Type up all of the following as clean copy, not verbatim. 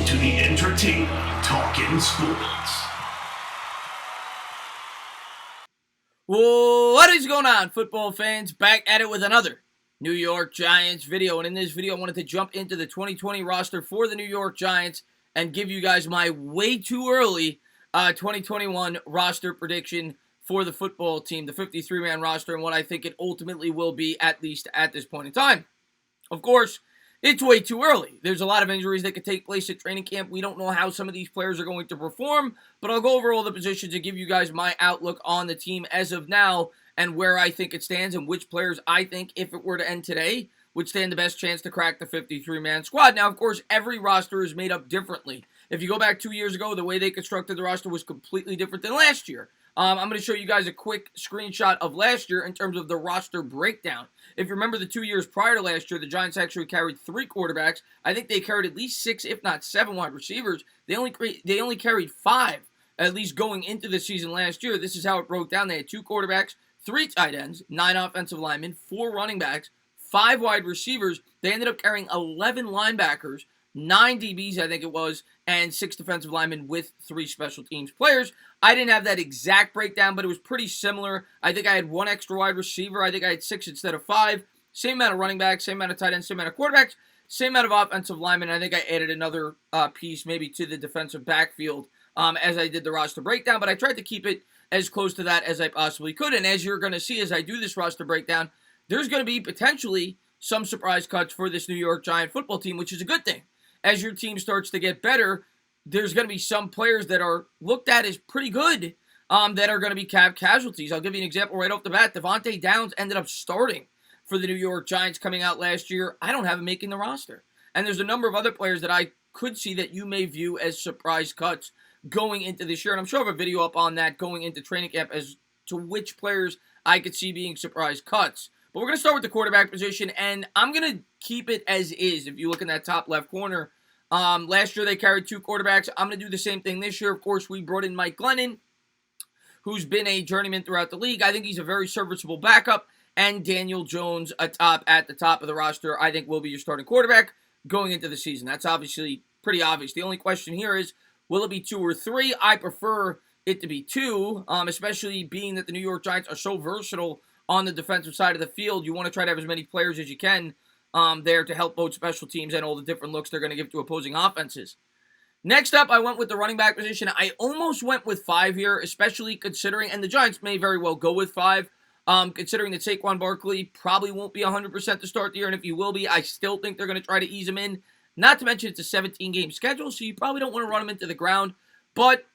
to the entertainment Talking Sports. What is going on, football fans? Back at it with another New York Giants video. And in this video, I wanted to jump into the 2020 roster for the New York Giants and give you guys my way too early 2021 roster prediction for the football team, the 53-man roster, and what I think it ultimately will be, at least at this point in time. Of course, it's way too early. There's a lot of injuries that could take place at training camp. We don't know how some of these players are going to perform, but I'll go over all the positions and give you guys my outlook on the team as of now and where I think it stands and which players I think, if it were to end today, would stand the best chance to crack the 53-man squad. Now, of course, every roster is made up differently. If you go back 2 years ago, the way they constructed the roster was completely different than last year. I'm going to show you guys a quick screenshot of last year in terms of the roster breakdown. If you remember the 2 years prior to last year, the Giants actually carried 3 quarterbacks. I think they carried at least 6, if not 7 wide receivers. They only carried 5, at least going into the season last year. This is how it broke down. They had 2 quarterbacks, 3 tight ends, 9 offensive linemen, 4 running backs, 5 wide receivers. They ended up carrying 11 linebackers, 9 DBs, I think it was, and 6 defensive linemen with 3 special teams players. I didn't have that exact breakdown, but it was pretty similar. I think I had 1 extra wide receiver. I think I had 6 instead of 5. Same amount of running backs, same amount of tight ends, same amount of quarterbacks, same amount of offensive linemen. I think I added another piece maybe to the defensive backfield as I did the roster breakdown, but I tried to keep it as close to that as I possibly could. And as you're going to see as I do this roster breakdown, there's going to be potentially some surprise cuts for this New York Giant football team, which is a good thing. As your team starts to get better, there's going to be some players that are looked at as pretty good that are going to be cap casualties. I'll give you an example right off the bat. Devontae Downs ended up starting for the New York Giants coming out last year. I don't have him making the roster. And there's a number of other players that I could see that you may view as surprise cuts going into this year. And I'm sure I have a video up on that going into training camp as to which players I could see being surprise cuts. But we're going to start with the quarterback position, and I'm going to keep it as is. If you look in that top left corner, last year they carried 2 quarterbacks. I'm going to do the same thing this year. Of course, we brought in Mike Glennon, who's been a journeyman throughout the league. I think he's a very serviceable backup. And Daniel Jones at the top of the roster, I think will be your starting quarterback going into the season. That's obviously pretty obvious. The only question here is, will it be 2 or 3? I prefer it to be 2, especially being that the New York Giants are so versatile on the defensive side of the field. You want to try to have as many players as you can there to help both special teams and all the different looks they're going to give to opposing offenses. Next up, I went with the running back position. I almost went with 5 here, especially considering, and the Giants may very well go with 5, considering that Saquon Barkley probably won't be 100% to start the year, and if he will be, I still think they're going to try to ease him in. Not to mention it's a 17-game schedule, so you probably don't want to run him into the ground, but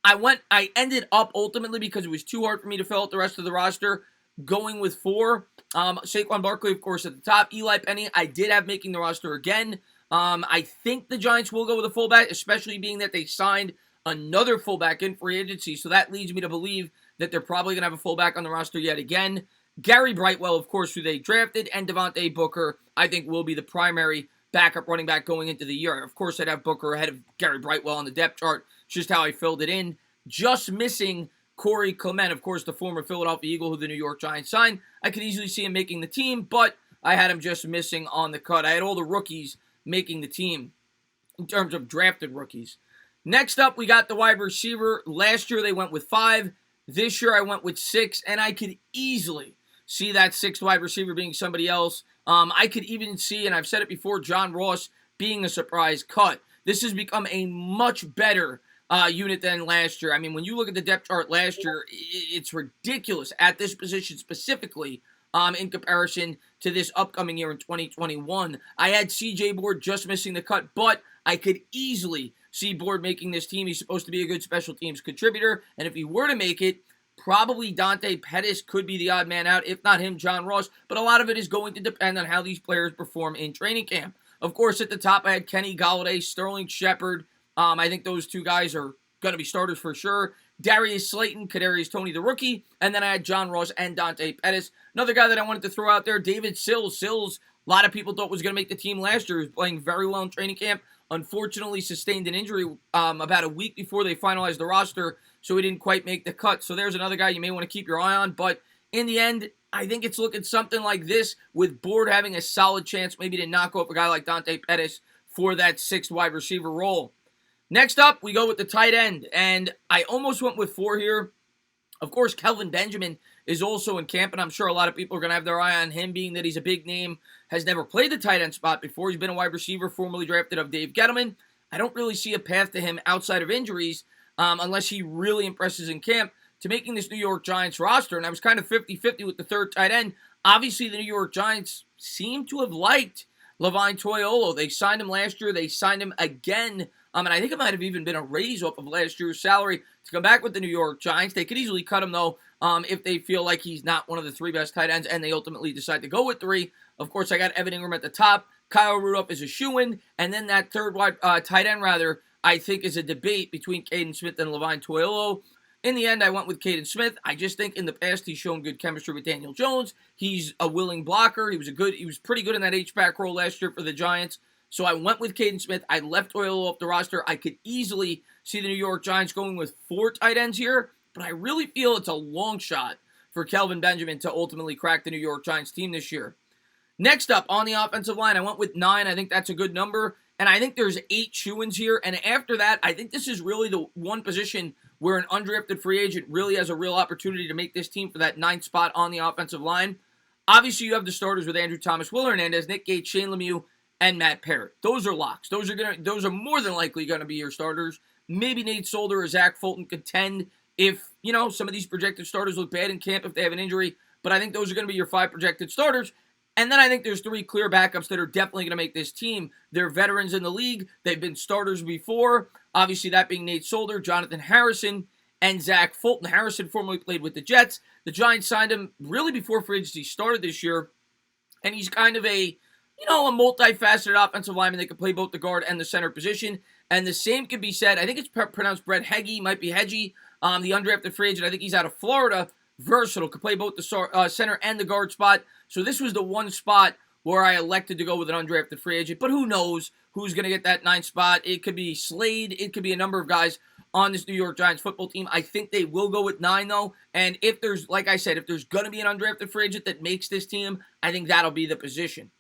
I ended up ultimately, because it was too hard for me to fill out the rest of the roster, going with 4. Saquon Barkley, of course, at the top. Eli Penny, I did have making the roster again. I think the Giants will go with a fullback, especially being that they signed another fullback in free agency. So that leads me to believe that they're probably going to have a fullback on the roster yet again. Gary Brightwell, of course, who they drafted, and Devontae Booker, I think will be the primary backup running back going into the year. Of course, I'd have Booker ahead of Gary Brightwell on the depth chart. It's just how I filled it in. Just missing Corey Clement, of course, the former Philadelphia Eagle who the New York Giants signed. I could easily see him making the team, but I had him just missing on the cut. I had all the rookies making the team in terms of drafted rookies. Next up, we got the wide receiver. Last year, they went with 5. This year, I went with 6, and I could easily see that 6th wide receiver being somebody else. I could even see, and I've said it before, John Ross being a surprise cut. This has become a much better unit than last year. I mean, when you look at the depth chart last year, it's ridiculous at this position specifically in comparison to this upcoming year in 2021. I had CJ Board just missing the cut, but I could easily see Board making this team. He's supposed to be a good special teams contributor, and if he were to make it, probably Dante Pettis could be the odd man out, if not him, John Ross, but a lot of it is going to depend on how these players perform in training camp. Of course, at the top, I had Kenny Golladay, Sterling Shepard. I think those 2 guys are going to be starters for sure. Darius Slayton, Kadarius Toney, the rookie, and then I had John Ross and Dante Pettis. Another guy that I wanted to throw out there, David Sills. Sills, a lot of people thought was going to make the team last year. He was playing very well in training camp. Unfortunately, sustained an injury about a week before they finalized the roster, so he didn't quite make the cut. So there's another guy you may want to keep your eye on. But in the end, I think it's looking something like this, with Board having a solid chance maybe to knock off a guy like Dante Pettis for that 6th wide receiver role. Next up, we go with the tight end, and I almost went with 4 here. Of course, Kelvin Benjamin is also in camp, and I'm sure a lot of people are going to have their eye on him, being that he's a big name, has never played the tight end spot before. He's been a wide receiver, formerly drafted of Dave Gettleman. I don't really see a path to him outside of injuries, unless he really impresses in camp, to making this New York Giants roster, and I was kind of 50-50 with the third tight end. Obviously, the New York Giants seem to have liked Levine Toilolo. They signed him last year. They signed him again, and I think it might have even been a raise off of last year's salary to come back with the New York Giants. They could easily cut him, though, if they feel like he's not one of the 3 best tight ends, and they ultimately decide to go with 3. Of course, I got Evan Ingram at the top. Kyle Rudolph is a shoo-in, and then that third tight end, I think is a debate between Caden Smith and Levine Toilolo. In the end, I went with Caden Smith. I just think in the past he's shown good chemistry with Daniel Jones. He's a willing blocker. He was pretty good in that H-back role last year for the Giants. So I went with Caden Smith. I left Toilolo off the roster. I could easily see the New York Giants going with 4 tight ends here, but I really feel it's a long shot for Kelvin Benjamin to ultimately crack the New York Giants team this year. Next up, on the offensive line, I went with 9. I think that's a good number. And I think there's 8 shoo-ins here. And after that, I think this is really the one position where an undrafted free agent really has a real opportunity to make this team for that 9th spot on the offensive line. Obviously, you have the starters with Andrew Thomas, Will Hernandez, Nick Gates, Shane Lemieux, and Matt Parrott. Those are locks. Those are more than likely going to be your starters. Maybe Nate Solder or Zach Fulton contend if, some of these projected starters look bad in camp if they have an injury. But I think those are going to be your 5 projected starters. And then I think there's 3 clear backups that are definitely going to make this team. They're veterans in the league. They've been starters before. Obviously, that being Nate Solder, Jonathan Harrison, and Zach Fulton. Harrison formerly played with the Jets. The Giants signed him really before free agency started this year. And he's kind of a multifaceted offensive lineman that can play both the guard and the center position. And the same can be said, I think it's pronounced Brett Heggie, might be Hedgie, the undrafted free agent. I think he's out of Florida. Versatile, could play both the center and the guard spot. So this was the one spot where I elected to go with an undrafted free agent. But who knows who's going to get that 9th spot. It could be Slade. It could be a number of guys on this New York Giants football team. I think they will go with 9, though. And if there's going to be an undrafted free agent that makes this team, I think that'll be the position.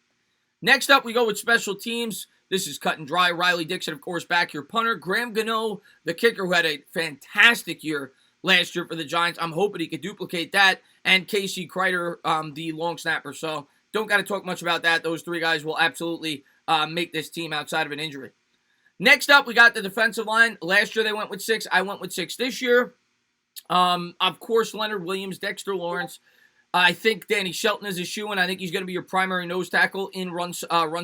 Next up, we go with special teams. This is cut and dry. Riley Dixon, of course, back your punter. Graham Gano, the kicker, who had a fantastic year last year for the Giants. I'm hoping he could duplicate that. And Casey Kreider, the long snapper. So don't got to talk much about that. Those 3 guys will absolutely make this team outside of an injury. Next up, we got the defensive line. Last year they went with 6. I went with 6 this year. Of course, Leonard Williams, Dexter Lawrence. I think Danny Shelton is a shoo-in. I think he's going to be your primary nose tackle in run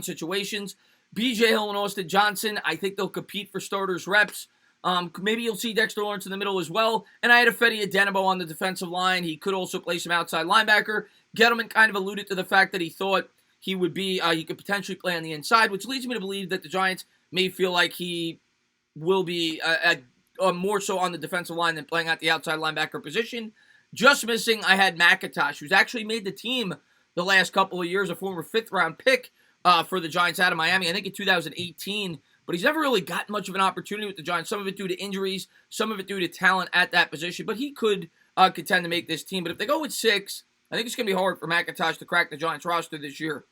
situations. B.J. Hill and Austin Johnson, I think they'll compete for starters reps. Maybe you'll see Dexter Lawrence in the middle as well. And I had Fedi Adenabo on the defensive line. He could also play some outside linebacker. Gettleman kind of alluded to the fact that he thought he would be, he could potentially play on the inside, which leads me to believe that the Giants may feel like he will be more so on the defensive line than playing at the outside linebacker position. Just missing, I had McIntosh, who's actually made the team the last couple of years, a former 5th-round pick for the Giants out of Miami, I think in 2018. But he's never really gotten much of an opportunity with the Giants, some of it due to injuries, some of it due to talent at that position. But he could contend to make this team. But if they go with 6, I think it's going to be hard for McIntosh to crack the Giants roster this year.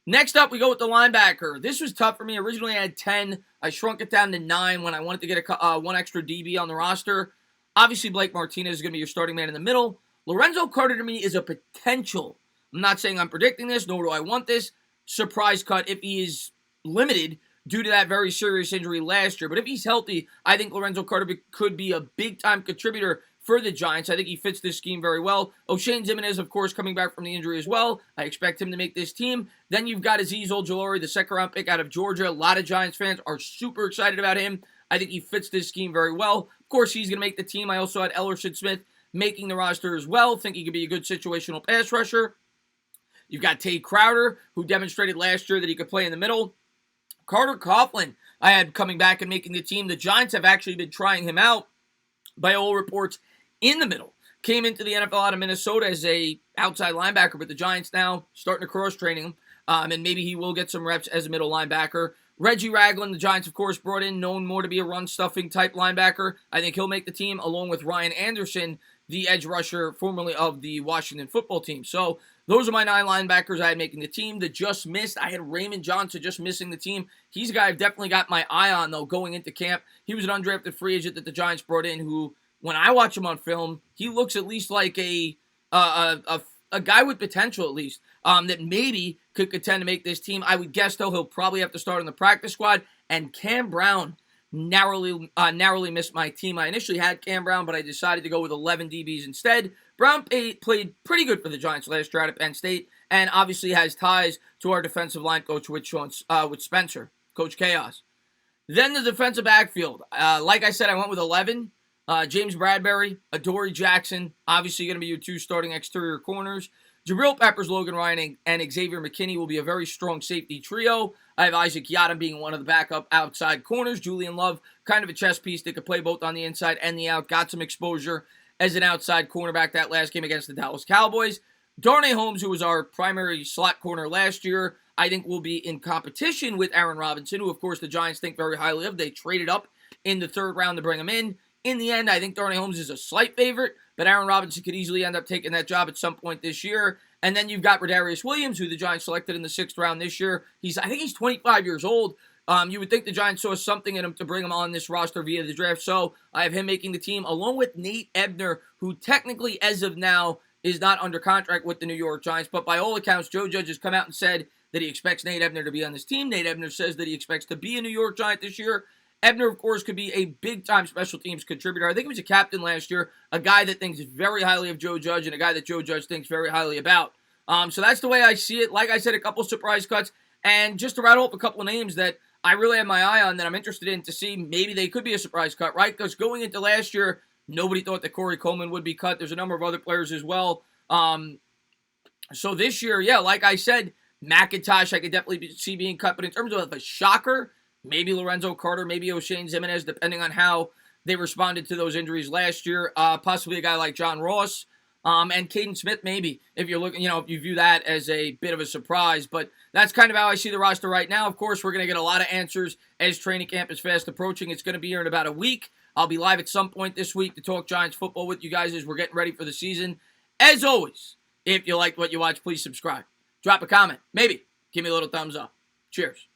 Next up, we go with the linebacker. This was tough for me. Originally, I had 10. I shrunk it down to 9 when I wanted to get one extra DB on the roster. Obviously, Blake Martinez is going to be your starting man in the middle. Lorenzo Carter, to me, is a potential. I'm not saying I'm predicting this, nor do I want this. Surprise cut if he is limited due to that very serious injury last year. But if he's healthy, I think Lorenzo Carter could be a big-time contributor for the Giants. I think he fits this scheme very well. O'Shane Ximines, of course, coming back from the injury as well. I expect him to make this team. Then you've got Azeez Ojulari, the 2nd-round pick out of Georgia. A lot of Giants fans are super excited about him. I think he fits this scheme very well. Of course, he's going to make the team. I also had Ellerson Smith making the roster as well. Think he could be a good situational pass rusher. You've got Tate Crowder, who demonstrated last year that he could play in the middle. Carter Coughlin, I had coming back and making the team. The Giants have actually been trying him out, by all reports, in the middle. Came into the NFL out of Minnesota as a outside linebacker, but the Giants now starting to cross-train him, and maybe he will get some reps as a middle linebacker. Reggie Ragland, the Giants, of course, brought in, known more to be a run-stuffing type linebacker. I think he'll make the team, along with Ryan Anderson, the edge rusher formerly of the Washington football team. So those are my 9 linebackers I had making the team. The just missed, I had Raymond Johnson just missing the team. He's a guy I've definitely got my eye on, though, going into camp. He was an undrafted free agent that the Giants brought in who, when I watch him on film, he looks at least like a guy with potential, at least, that maybe could contend to make this team. I would guess, though, he'll probably have to start in the practice squad. And Cam Brown narrowly missed my team. I initially had Cam Brown, but I decided to go with 11 DBs instead. Brown played pretty good for the Giants last year at Penn State, and obviously has ties to our defensive line coach with Spencer, Coach Chaos. Then the defensive backfield. Like I said, I went with 11. James Bradbury, Adoree Jackson, obviously going to be your 2 starting exterior corners. Jabril Peppers, Logan Ryan, and Xavier McKinney will be a very strong safety trio. I have Isaac Yiadom being one of the backup outside corners. Julian Love, kind of a chess piece that could play both on the inside and the out. Got some exposure as an outside cornerback that last game against the Dallas Cowboys. Darnay Holmes, who was our primary slot corner last year, I think will be in competition with Aaron Robinson, who, of course, the Giants think very highly of. They traded up in the 3rd round to bring him in. In the end, I think Darnay Holmes is a slight favorite, but Aaron Robinson could easily end up taking that job at some point this year. And then you've got Rodarius Williams, who the Giants selected in the 6th round this year. I think he's 25 years old. You would think the Giants saw something in him to bring him on this roster via the draft. So I have him making the team, along with Nate Ebner, who technically, as of now, is not under contract with the New York Giants. But by all accounts, Joe Judge has come out and said that he expects Nate Ebner to be on this team. Nate Ebner says that he expects to be a New York Giant this year. Ebner, of course, could be a big-time special teams contributor. I think he was a captain last year, a guy that thinks very highly of Joe Judge, and a guy that Joe Judge thinks very highly about. So that's the way I see it. Like I said, a couple surprise cuts, and just to rattle up a couple of names that I really have my eye on that I'm interested in to see maybe they could be a surprise cut, right? Because going into last year, nobody thought that Corey Coleman would be cut. There's a number of other players as well. So this year, yeah, like I said, McIntosh I could definitely see being cut, but in terms of a shocker, maybe Lorenzo Carter, maybe O'Shane Ximines, depending on how they responded to those injuries last year. Possibly a guy like John Ross. And Caden Smith, maybe, if you're looking, if you view that as a bit of a surprise. But that's kind of how I see the roster right now. Of course, we're going to get a lot of answers as training camp is fast approaching. It's going to be here in about a week. I'll be live at some point this week to talk Giants football with you guys as we're getting ready for the season. As always, if you liked what you watched, please subscribe. Drop a comment. Maybe give me a little thumbs up. Cheers.